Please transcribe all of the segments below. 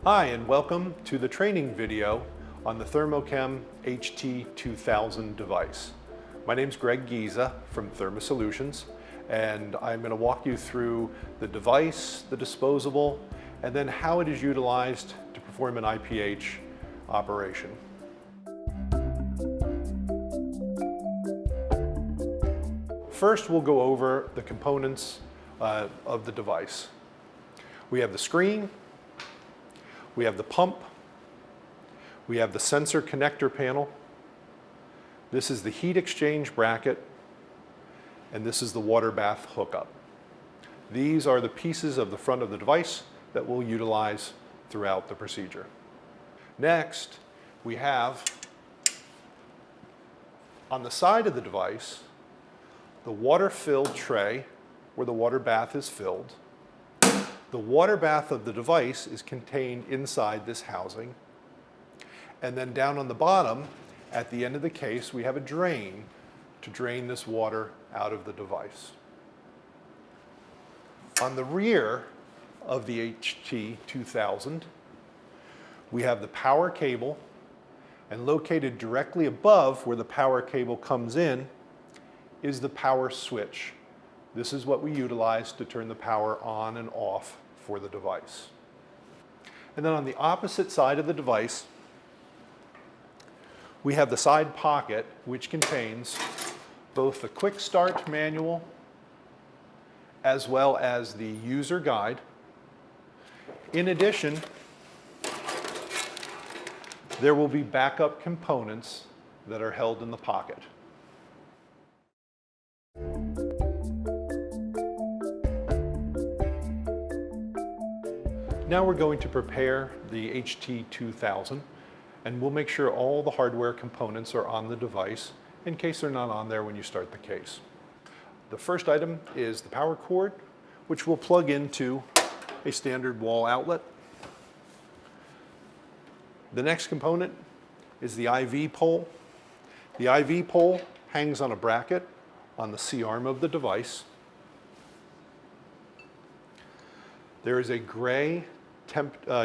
Hi, and welcome to the training video on the ThermoChem HT2000 device. My name is Greg Giza from ThermoSolutions, and I'm going to walk you through the device, the disposable, and then how it is utilized to perform an IPH operation. First, we'll go over the components of the device. We have the screen, we have the pump, we have the sensor connector panel, this is the heat exchange bracket, and this is the water bath hookup. These are the pieces of the front of the device that we'll utilize throughout the procedure. Next, we have on the side of the device the water-filled tray where the water bath is filled. The water bath of the device is contained inside this housing. And then down on the bottom, at the end of the case, we have a drain to drain this water out of the device. On the rear of the HT2000, we have the power cable, and located directly above where the power cable comes in is the power switch. This is what we utilize to turn the power on and off for the device. And then on the opposite side of the device, we have the side pocket, which contains both the quick start manual as well as the user guide. In addition, there will be backup components that are held in the pocket. Now we're going to prepare the HT2000, and we'll make sure all the hardware components are on the device in case they're not on there when you start the case. The first item is the power cord, which we'll plug into a standard wall outlet. The next component is the IV pole. The IV pole hangs on a bracket on the C-arm of the device. There is a gray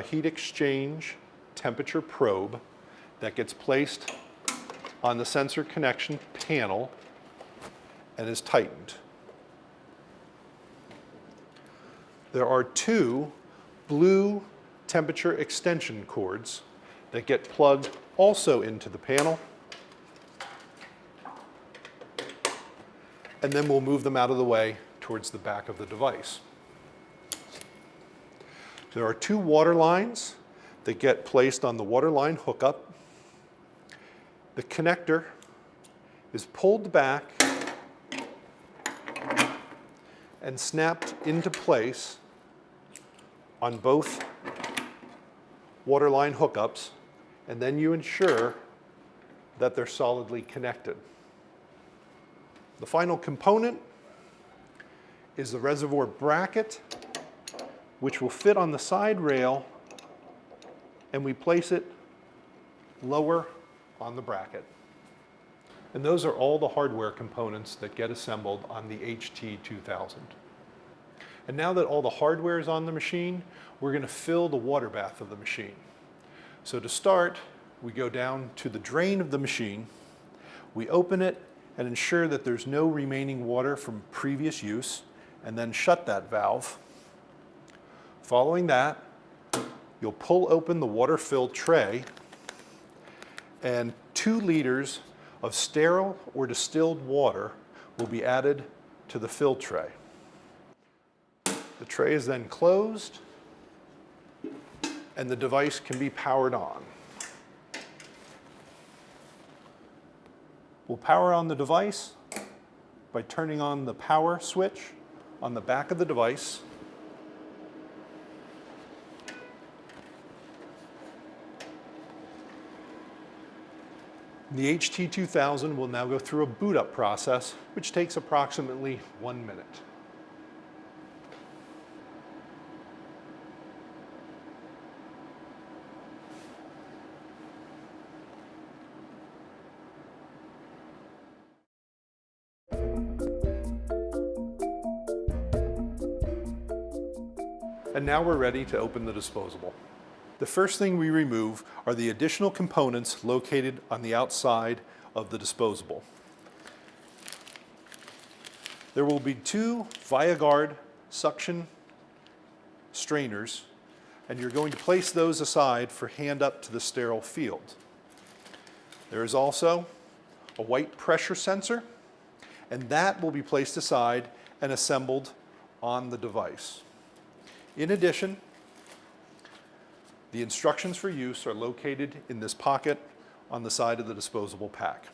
heat exchange temperature probe that gets placed on the sensor connection panel and is tightened. There are two blue temperature extension cords that get plugged also into the panel, and then we'll move them out of the way towards the back of the device. There are two water lines that get placed on the water line hookup. The connector is pulled back and snapped into place on both water line hookups, and then you ensure that they're solidly connected. The final component is the reservoir bracket, which will fit on the side rail, and we place it lower on the bracket. And those are all the hardware components that get assembled on the HT2000. And now that all the hardware is on the machine, we're going to fill the water bath of the machine. So to start, we go down to the drain of the machine, we open it and ensure that there's no remaining water from previous use, and then shut that valve. Following that, you'll pull open the water-filled tray, and 2 liters of sterile or distilled water will be added to the fill tray. The tray is then closed, and the device can be powered on. We'll power on the device by turning on the power switch on the back of the device. The HT2000 will now go through a boot up process, which takes approximately 1 minute. And now we're ready to open the disposable. The first thing we remove are the additional components located on the outside of the disposable. There will be 2 ViaGuard suction strainers, and you're going to place those aside for hand up to the sterile field. There is also a white pressure sensor, and that will be placed aside and assembled on the device. In addition, the instructions for use are located in this pocket on the side of the disposable pack.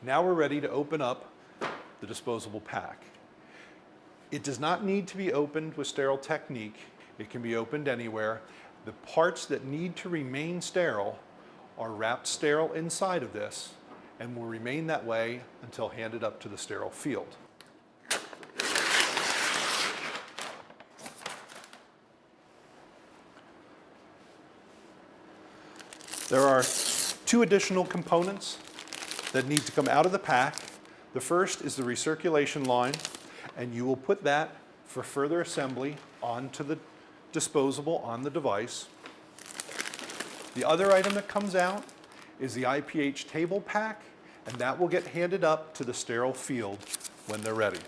Now we're ready to open up the disposable pack. It does not need to be opened with sterile technique. It can be opened anywhere. The parts that need to remain sterile are wrapped sterile inside of this and will remain that way until handed up to the sterile field. There are 2 additional components that need to come out of the pack. The first is the recirculation line, and you will put that for further assembly onto the disposable on the device. The other item that comes out is the IPH table pack, and that will get handed up to the sterile field when they're ready.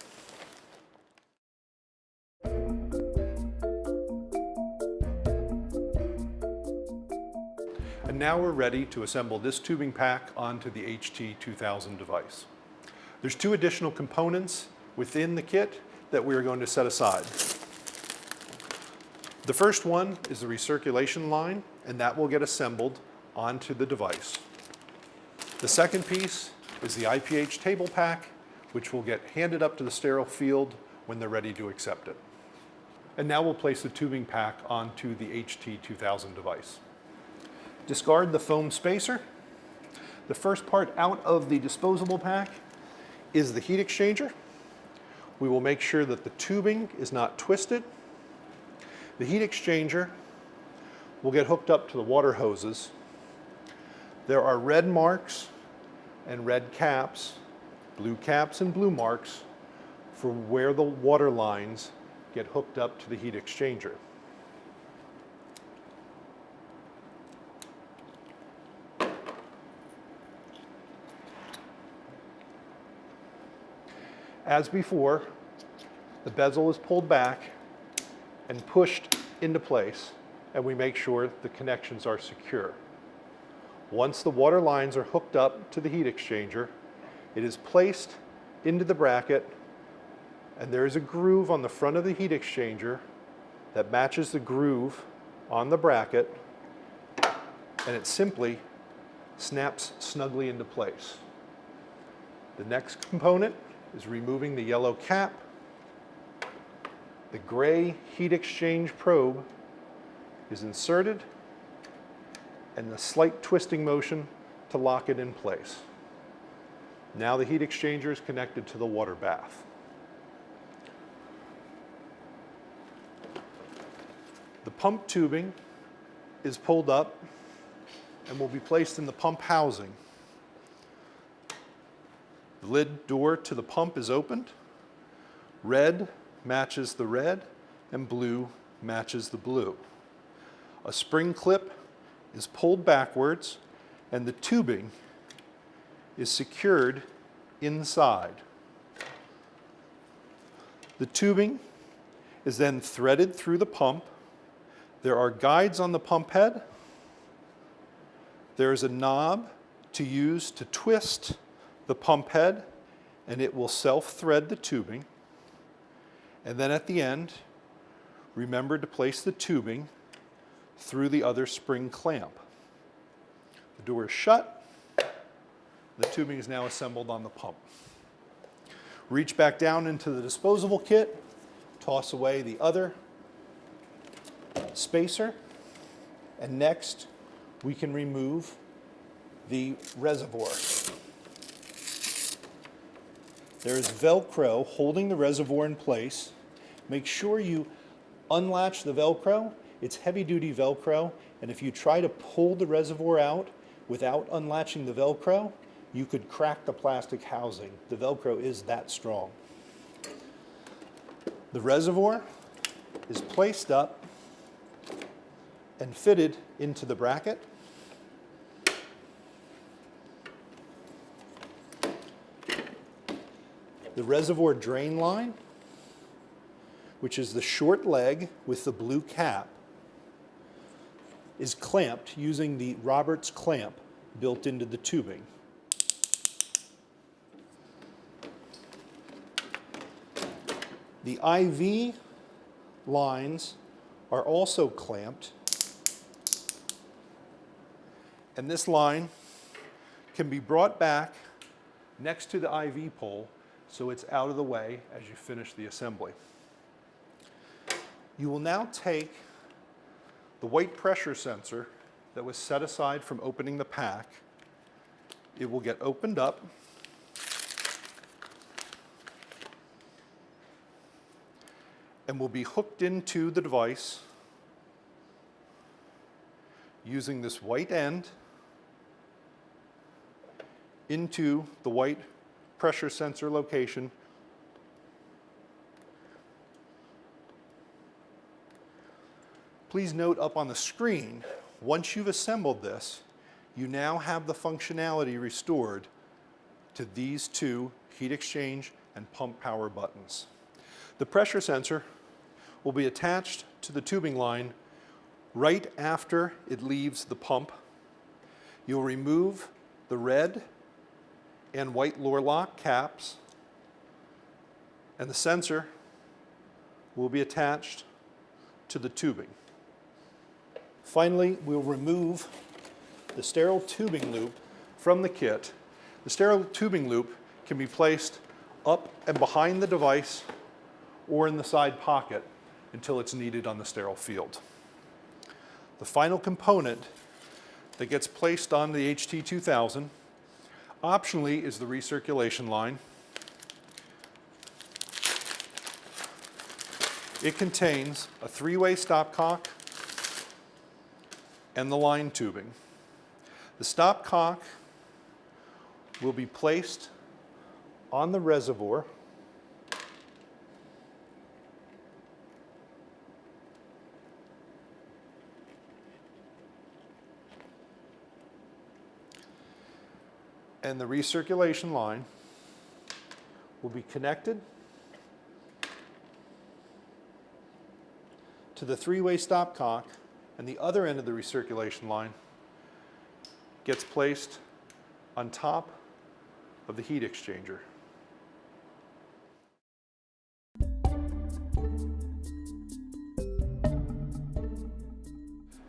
And now we're ready to assemble this tubing pack onto the HT2000 device. There's 2 additional components within the kit that we're going to set aside. The first one is the recirculation line, and that will get assembled onto the device. The second piece is the IPH table pack, which will get handed up to the sterile field when they're ready to accept it. And now we'll place the tubing pack onto the HT2000 device. Discard the foam spacer. The first part out of the disposable pack is the heat exchanger. We will make sure that the tubing is not twisted. The heat exchanger will get hooked up to the water hoses. There are red marks and red caps, blue caps and blue marks for where the water lines get hooked up to the heat exchanger. As before, the bezel is pulled back and pushed into place, and we make sure the connections are secure. Once the water lines are hooked up to the heat exchanger, it is placed into the bracket, and there is a groove on the front of the heat exchanger that matches the groove on the bracket, and it simply snaps snugly into place. The next component is removing the yellow cap. The gray heat exchange probe is inserted, and the slight twisting motion to lock it in place. Now the heat exchanger is connected to the water bath. The pump tubing is pulled up and will be placed in the pump housing. The lid door to the pump is opened. Red matches the red, and blue matches the blue. A spring clip is pulled backwards, and the tubing is secured inside. The tubing is then threaded through the pump. There are guides on the pump head. There is a knob to use to twist the pump head, and it will self-thread the tubing. And then at the end, remember to place the tubing through the other spring clamp. The door is shut. The tubing is now assembled on the pump. Reach back down into the disposable kit, toss away the other spacer, and next we can remove the reservoir. There is Velcro holding the reservoir in place. Make sure you unlatch the Velcro. It's heavy-duty Velcro, and if you try to pull the reservoir out without unlatching the Velcro, you could crack the plastic housing. The Velcro is that strong. The reservoir is placed up and fitted into the bracket. The reservoir drain line, which is the short leg with the blue cap, is clamped using the Roberts clamp built into the tubing. The IV lines are also clamped, and this line can be brought back next to the IV pole so it's out of the way as you finish the assembly. You will now take the white pressure sensor that was set aside from opening the pack. It will get opened up and will be hooked into the device using this white end into the white pressure sensor location. Please note up on the screen, once you've assembled this, you now have the functionality restored to these two heat exchange and pump power buttons. The pressure sensor will be attached to the tubing line right after it leaves the pump. You'll remove the red and white lower lock caps, and the sensor will be attached to the tubing. Finally, we'll remove the sterile tubing loop from the kit. The sterile tubing loop can be placed up and behind the device or in the side pocket until it's needed on the sterile field. The final component that gets placed on the HT2000 optionally is the recirculation line. It contains a 3-way stopcock and the line tubing. The stopcock will be placed on the reservoir and the recirculation line will be connected to the 3-way stopcock, and the other end of the recirculation line gets placed on top of the heat exchanger.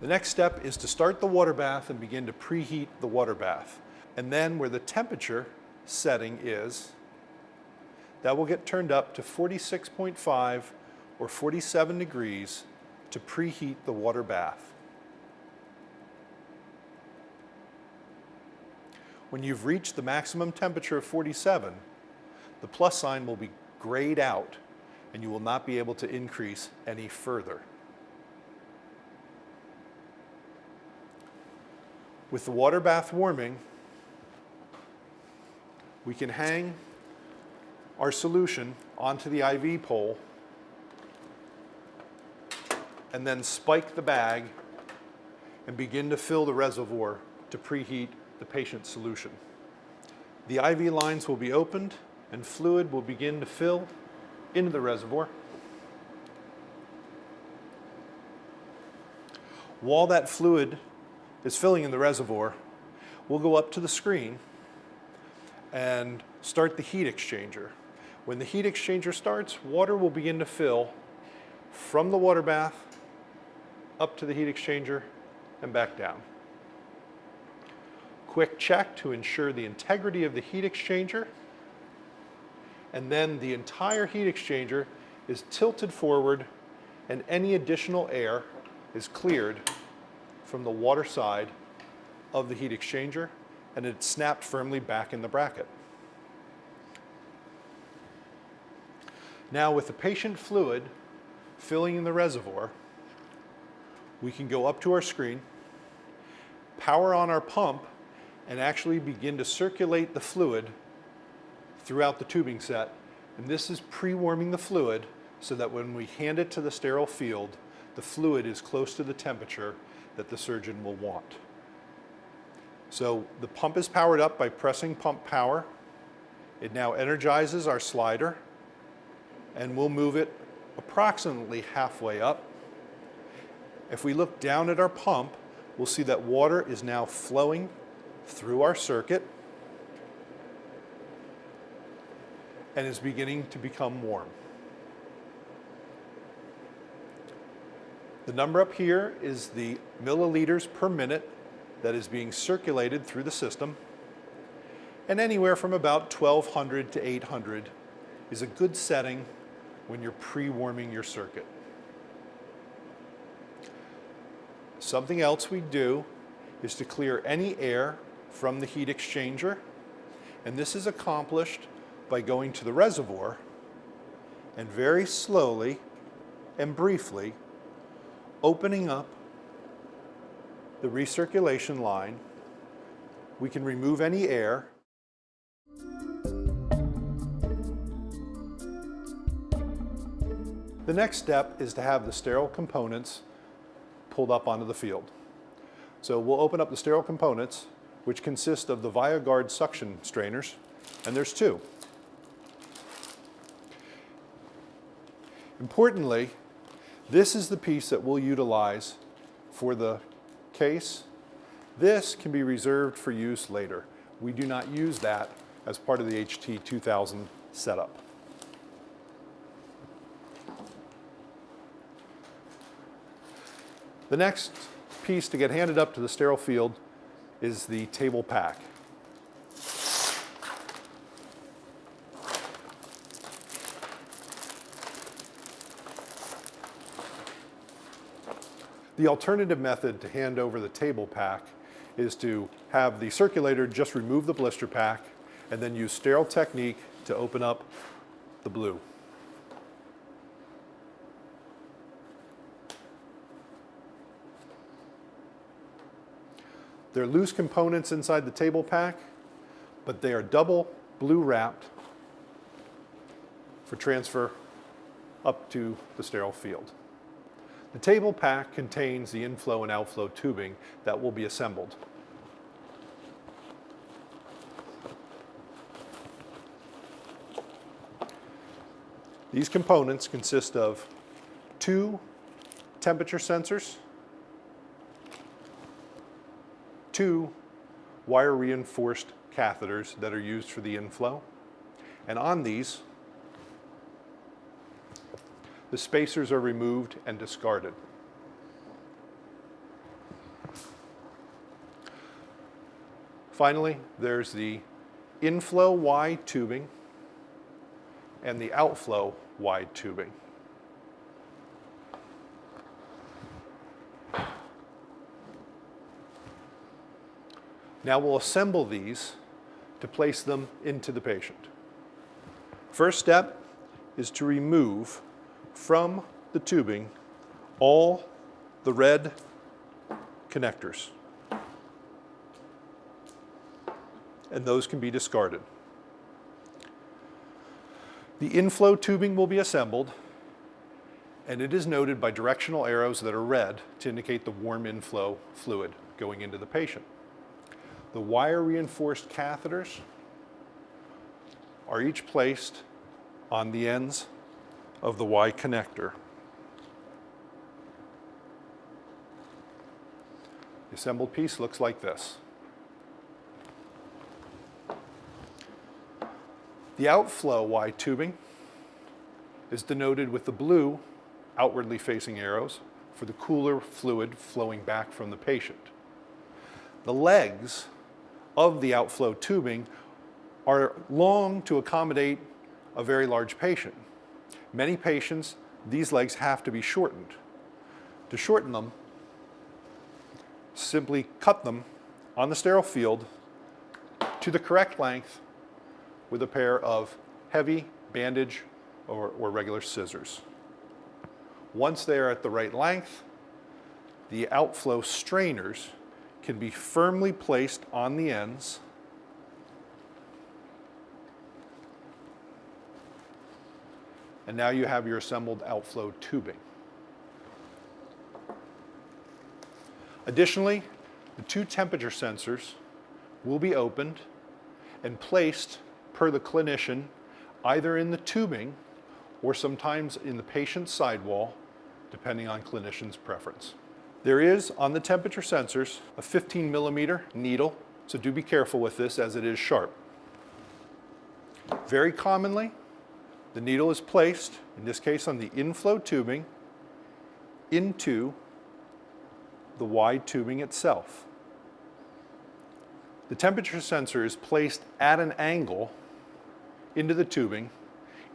The next step is to start the water bath and begin to preheat the water bath. And then where the temperature setting is, that will get turned up to 46.5 or 47 degrees to preheat the water bath. When you've reached the maximum temperature of 47, the plus sign will be grayed out and you will not be able to increase any further. With the water bath warming, we can hang our solution onto the IV pole and then spike the bag and begin to fill the reservoir to preheat the patient's solution. The IV lines will be opened and fluid will begin to fill into the reservoir. While that fluid is filling in the reservoir, we'll go up to the screen and start the heat exchanger. When the heat exchanger starts, water will begin to fill from the water bath up to the heat exchanger and back down. Quick check to ensure the integrity of the heat exchanger, and then the entire heat exchanger is tilted forward and any additional air is cleared from the water side of the heat exchanger, and it's snapped firmly back in the bracket. Now with the patient fluid filling in the reservoir, we can go up to our screen, power on our pump, and actually begin to circulate the fluid throughout the tubing set. And this is pre-warming the fluid so that when we hand it to the sterile field, the fluid is close to the temperature that the surgeon will want. So the pump is powered up by pressing pump power. It now energizes our slider, and we'll move it approximately halfway up. If we look down at our pump, we'll see that water is now flowing through our circuit and is beginning to become warm. The number up here is the milliliters per minute that is being circulated through the system, and anywhere from about 1200 to 800 is a good setting when you're pre-warming your circuit. Something else we do is to clear any air from the heat exchanger, and this is accomplished by going to the reservoir and very slowly and briefly opening up the recirculation line. We can remove any air. The next step is to have the sterile components pulled up onto the field. So we'll open up the sterile components, which consist of the ViaGuard suction strainers, and there's two. Importantly, this is the piece that we'll utilize for the case. This can be reserved for use later. We do not use that as part of the HT2000 setup. The next piece to get handed up to the sterile field is the table pack. The alternative method to hand over the table pack is to have the circulator just remove the blister pack and then use sterile technique to open up the blue. There are loose components inside the table pack, but they are double blue wrapped for transfer up to the sterile field. The table pack contains the inflow and outflow tubing that will be assembled. These components consist of two temperature sensors, two wire reinforced catheters that are used for the inflow, and on these the spacers are removed and discarded. Finally, there's the inflow wide tubing and the outflow wide tubing. Now we'll assemble these to place them into the patient. First step is to remove from the tubing all the red connectors, and those can be discarded. The inflow tubing will be assembled, and it is noted by directional arrows that are red to indicate the warm inflow fluid going into the patient. The wire reinforced catheters are each placed on the ends of the Y connector. The assembled piece looks like this. The outflow Y tubing is denoted with the blue outwardly facing arrows for the cooler fluid flowing back from the patient. The legs of the outflow tubing are long to accommodate a very large patient. Many patients, these legs have to be shortened. To shorten them, simply cut them on the sterile field to the correct length with a pair of heavy bandage or regular scissors. Once they are at the right length, the outflow strainers can be firmly placed on the ends and now you have your assembled outflow tubing. Additionally, the two temperature sensors will be opened and placed per the clinician either in the tubing or sometimes in the patient's sidewall, depending on clinician's preference. There is, on the temperature sensors, a 15mm needle, so do be careful with this as it is sharp. Very commonly, the needle is placed, in this case on the inflow tubing, into the wide tubing itself. The temperature sensor is placed at an angle into the tubing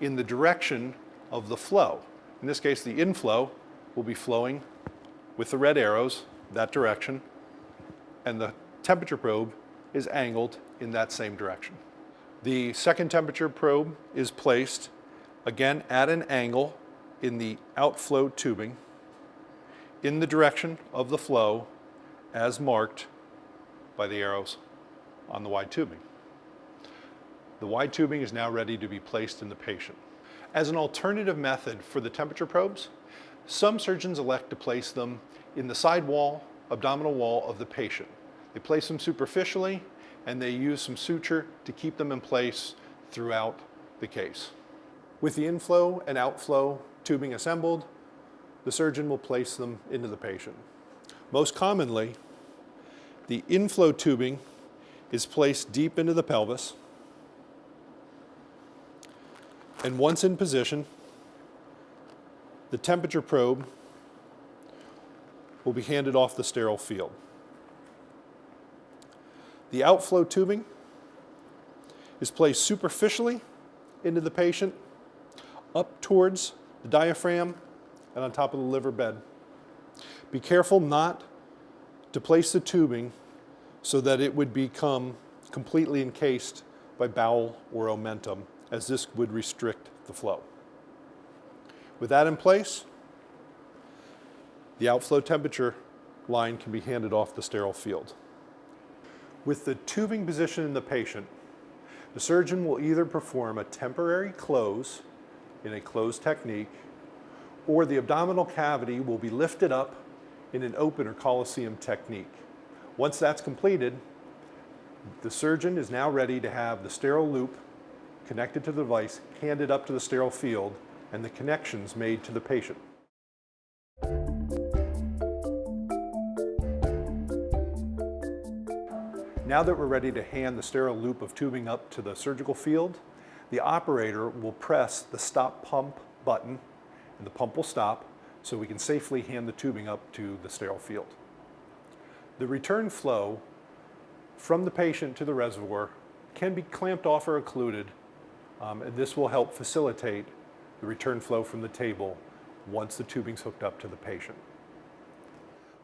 in the direction of the flow. In this case, the inflow will be flowing with the red arrows, that direction, and the temperature probe is angled in that same direction. The second temperature probe is placed, again, at an angle in the outflow tubing in the direction of the flow as marked by the arrows on the wide tubing. The wide tubing is now ready to be placed in the patient. As an alternative method for the temperature probes, some surgeons elect to place them in the side wall, abdominal wall of the patient. They place them superficially and they use some suture to keep them in place throughout the case. With the inflow and outflow tubing assembled, the surgeon will place them into the patient. Most commonly, the inflow tubing is placed deep into the pelvis, and once in position, the temperature probe will be handed off the sterile field. The outflow tubing is placed superficially into the patient, up towards the diaphragm and on top of the liver bed. Be careful not to place the tubing so that it would become completely encased by bowel or omentum, as this would restrict the flow. With that in place, the outflow temperature line can be handed off the sterile field. With the tubing position in the patient, the surgeon will either perform a temporary close in a closed technique, or the abdominal cavity will be lifted up in an open or Colosseum technique. Once that's completed, the surgeon is now ready to have the sterile loop connected to the device handed up to the sterile field and the connections made to the patient. Now that we're ready to hand the sterile loop of tubing up to the surgical field, the operator will press the stop pump button and the pump will stop so we can safely hand the tubing up to the sterile field. The return flow from the patient to the reservoir can be clamped off or occluded, and this will help facilitate the return flow from the table once the tubing's hooked up to the patient.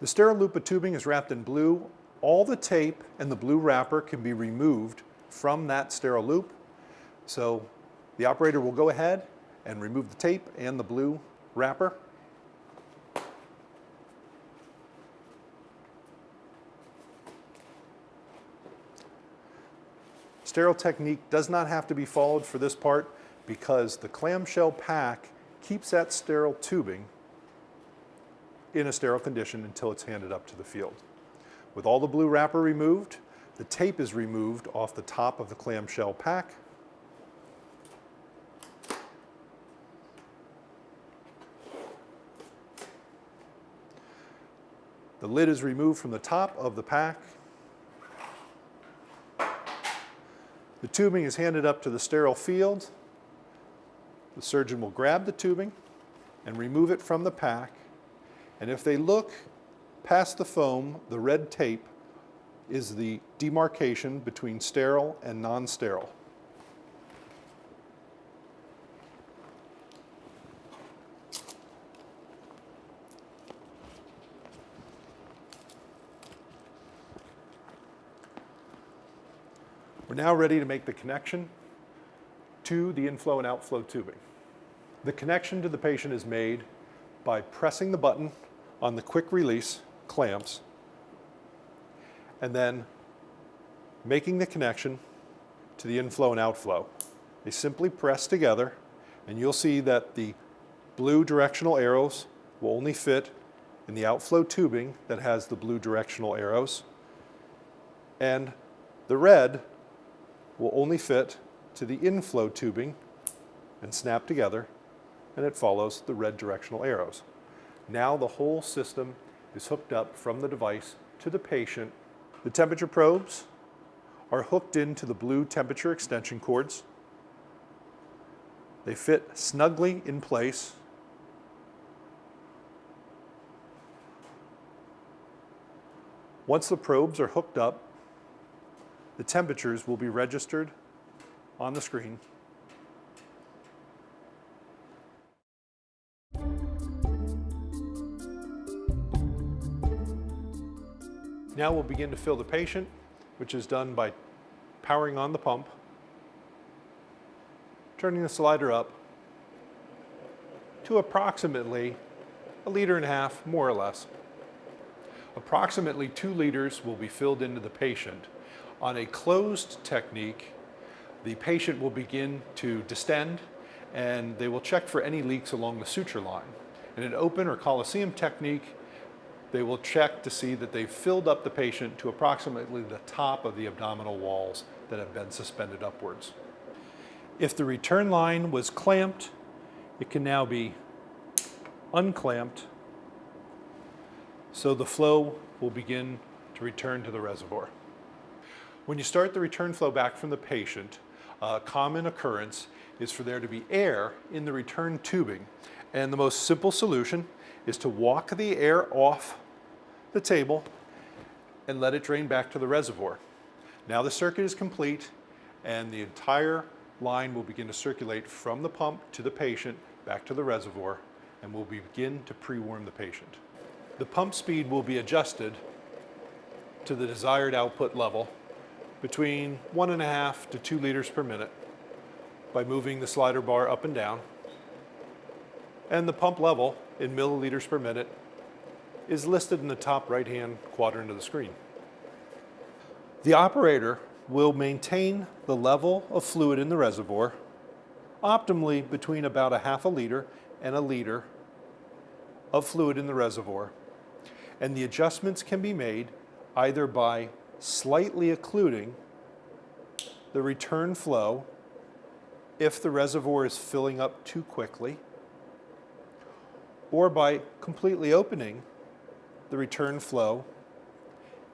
The sterile loop of tubing is wrapped in blue. All the tape and the blue wrapper can be removed from that sterile loop. So the operator will go ahead and remove the tape and the blue wrapper. Sterile technique does not have to be followed for this part because the clamshell pack keeps that sterile tubing in a sterile condition until it's handed up to the field. With all the blue wrapper removed, the tape is removed off the top of the clamshell pack. The lid is removed from the top of the pack. The tubing is handed up to the sterile field. The surgeon will grab the tubing and remove it from the pack. And if they look past the foam, the red tape is the demarcation between sterile and non-sterile. We're now ready to make the connection to the inflow and outflow tubing. The connection to the patient is made by pressing the button on the quick release clamps and then making the connection to the inflow and outflow. They simply press together And you'll see that the blue directional arrows will only fit in the outflow tubing that has the blue directional arrows. And the red will only fit to the inflow tubing and snap together, and it follows the red directional arrows. Now the whole system is hooked up from the device to the patient. The temperature probes are hooked into the blue temperature extension cords. They fit snugly in place. Once the probes are hooked up, the temperatures will be registered on the screen. Now we'll begin to fill the patient, which is done by powering on the pump, turning the slider up to approximately 1.5 liters, more or less. Approximately 2 liters will be filled into the patient. On a closed technique, the patient will begin to distend and they will check for any leaks along the suture line. In an open or Coliseum technique, they will check to see that they've filled up the patient to approximately the top of the abdominal walls that have been suspended upwards. If the return line was clamped, it can now be unclamped, so the flow will begin to return to the reservoir. When you start the return flow back from the patient, a common occurrence is for there to be air in the return tubing. And the most simple solution is to walk the air off the table and let it drain back to the reservoir. Now the circuit is complete and the entire line will begin to circulate from the pump to the patient back to the reservoir, and will begin to pre-warm the patient. The pump speed will be adjusted to the desired output level between 1.5 to 2 liters per minute by moving the slider bar up and down. And the pump level in milliliters per minute is listed in the top right-hand quadrant of the screen. The operator will maintain the level of fluid in the reservoir optimally between about 0.5 liter and 1 liter of fluid in the reservoir. And the adjustments can be made either by slightly occluding the return flow if the reservoir is filling up too quickly, or by completely opening the return flow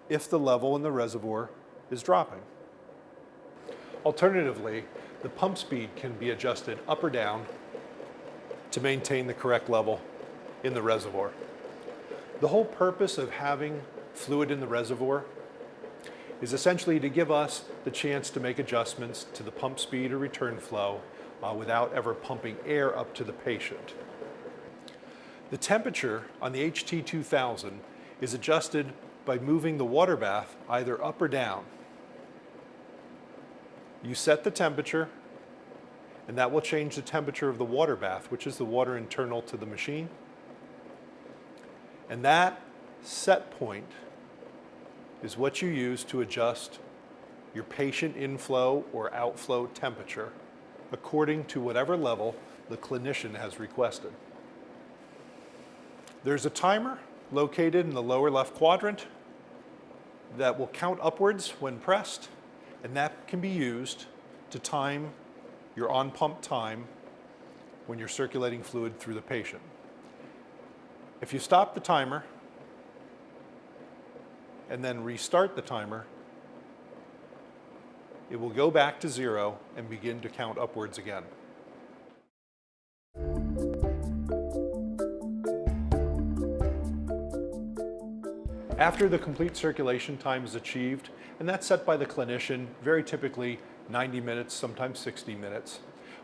if the level in the reservoir is dropping. Alternatively, the pump speed can be adjusted up or down to maintain the correct level in the reservoir. The whole purpose of having fluid in the reservoir is essentially to give us the chance to make adjustments to the pump speed or return flow without ever pumping air up to the patient. The temperature on the HT2000 is adjusted by moving the water bath either up or down. You set the temperature, and that will change the temperature of the water bath, which is the water internal to the machine. And that set point is what you use to adjust your patient inflow or outflow temperature according to whatever level the clinician has requested. There's a timer located in the lower left quadrant that will count upwards when pressed, and that can be used to time your on-pump time when you're circulating fluid through the patient. If you stop the timer and then restart the timer, it will go back to 0 and begin to count upwards again. After the complete circulation time is achieved, and that's set by the clinician, very typically 90 minutes, sometimes 60 minutes,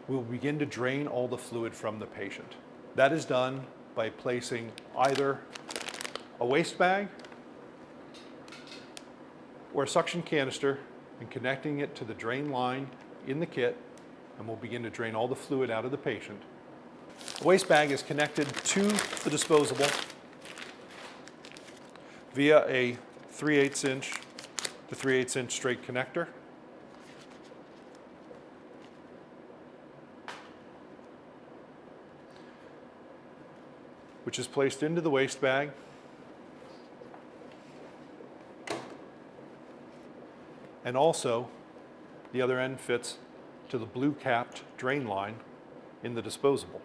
we'll begin to drain all the fluid from the patient. That is done by placing either a waste bag or a suction canister and connecting it to the drain line in the kit, and we'll begin to drain all the fluid out of the patient. The waste bag is connected to the disposable via a 3/8 inch to 3/8 inch straight connector. which is placed into the waste bag. And also, the other end fits to the blue capped drain line in the disposable.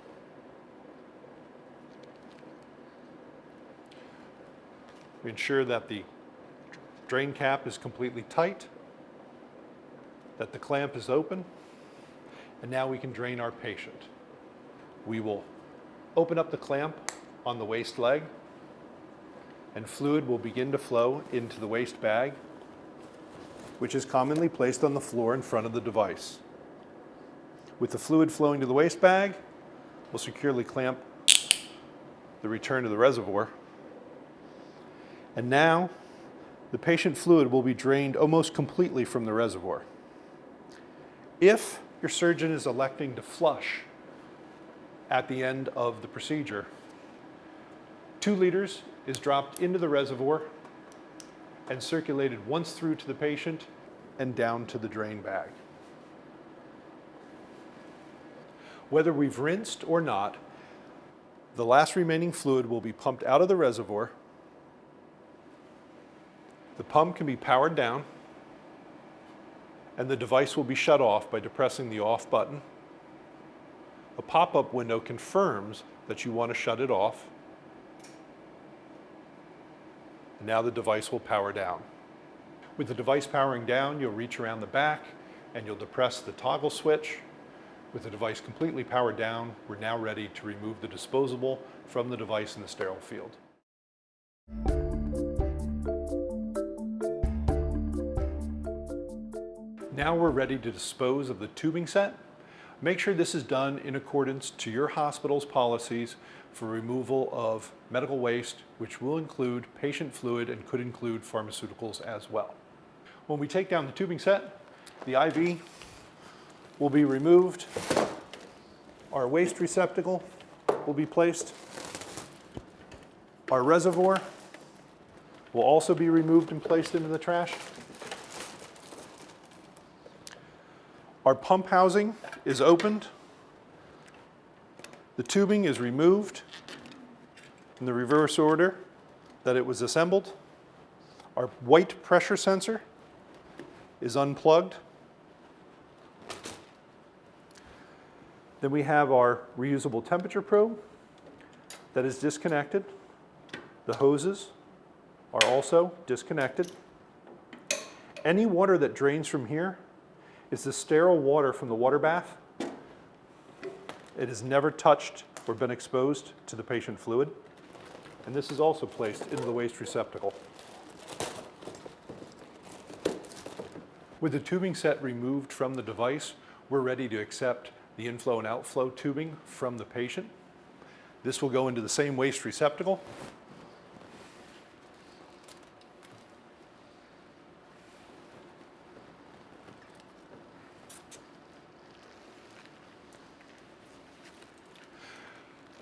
We ensure that the drain cap is completely tight, that the clamp is open, and now we can drain our patient. We will open up the clamp on the waste leg, and fluid will begin to flow into the waste bag, which is commonly placed on the floor in front of the device. With the fluid flowing to the waste bag, we'll securely clamp the return to the reservoir. And now, the patient fluid will be drained almost completely from the reservoir. If your surgeon is electing to flush at the end of the procedure, 2 liters is dropped into the reservoir and circulated once through to the patient and down to the drain bag. Whether we've rinsed or not, the last remaining fluid will be pumped out of the reservoir. The pump can be powered down, and the device will be shut off by depressing the off button. A pop-up window confirms that you want to shut it off. And now the device will power down. With the device powering down, you'll reach around the back and you'll depress the toggle switch. With the device completely powered down, we're now ready to remove the disposable from the device in the sterile field. Now we're ready to dispose of the tubing set. Make sure this is done in accordance to your hospital's policies for removal of medical waste, which will include patient fluid and could include pharmaceuticals as well. When we take down the tubing set, the IV will be removed. Our waste receptacle will be placed. Our reservoir will also be removed and placed into the trash. Our pump housing is opened. The tubing is removed in the reverse order that it was assembled. Our white pressure sensor is unplugged. Then we have our reusable temperature probe that is disconnected. The hoses are also disconnected. Any water that drains from here is the sterile water from the water bath. It has never touched or been exposed to the patient fluid. And this is also placed into the waste receptacle. With the tubing set removed from the device, we're ready to accept the inflow and outflow tubing from the patient. This will go into the same waste receptacle.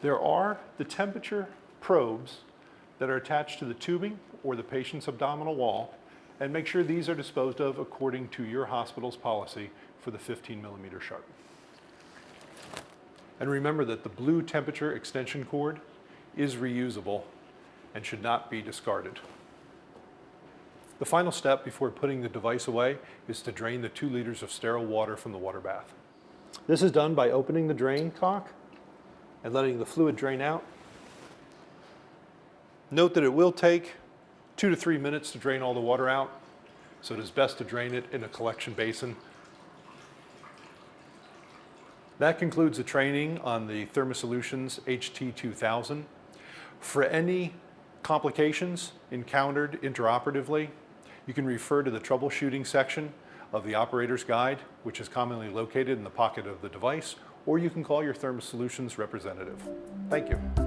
There are the temperature probes that are attached to the tubing or the patient's abdominal wall, and make sure these are disposed of according to your hospital's policy for the 15mm sharp. And remember that the blue temperature extension cord is reusable and should not be discarded. The final step before putting the device away is to drain the 2 liters of sterile water from the water bath. This is done by opening the drain cock and letting the fluid drain out. Note that it will take 2 to 3 minutes to drain all the water out, so it is best to drain it in a collection basin. That concludes the training on the ThermoSolutions HT2000. For any complications encountered intraoperatively, you can refer to the troubleshooting section of the operator's guide, which is commonly located in the pocket of the device, or you can call your ThermoSolutions representative. Thank you.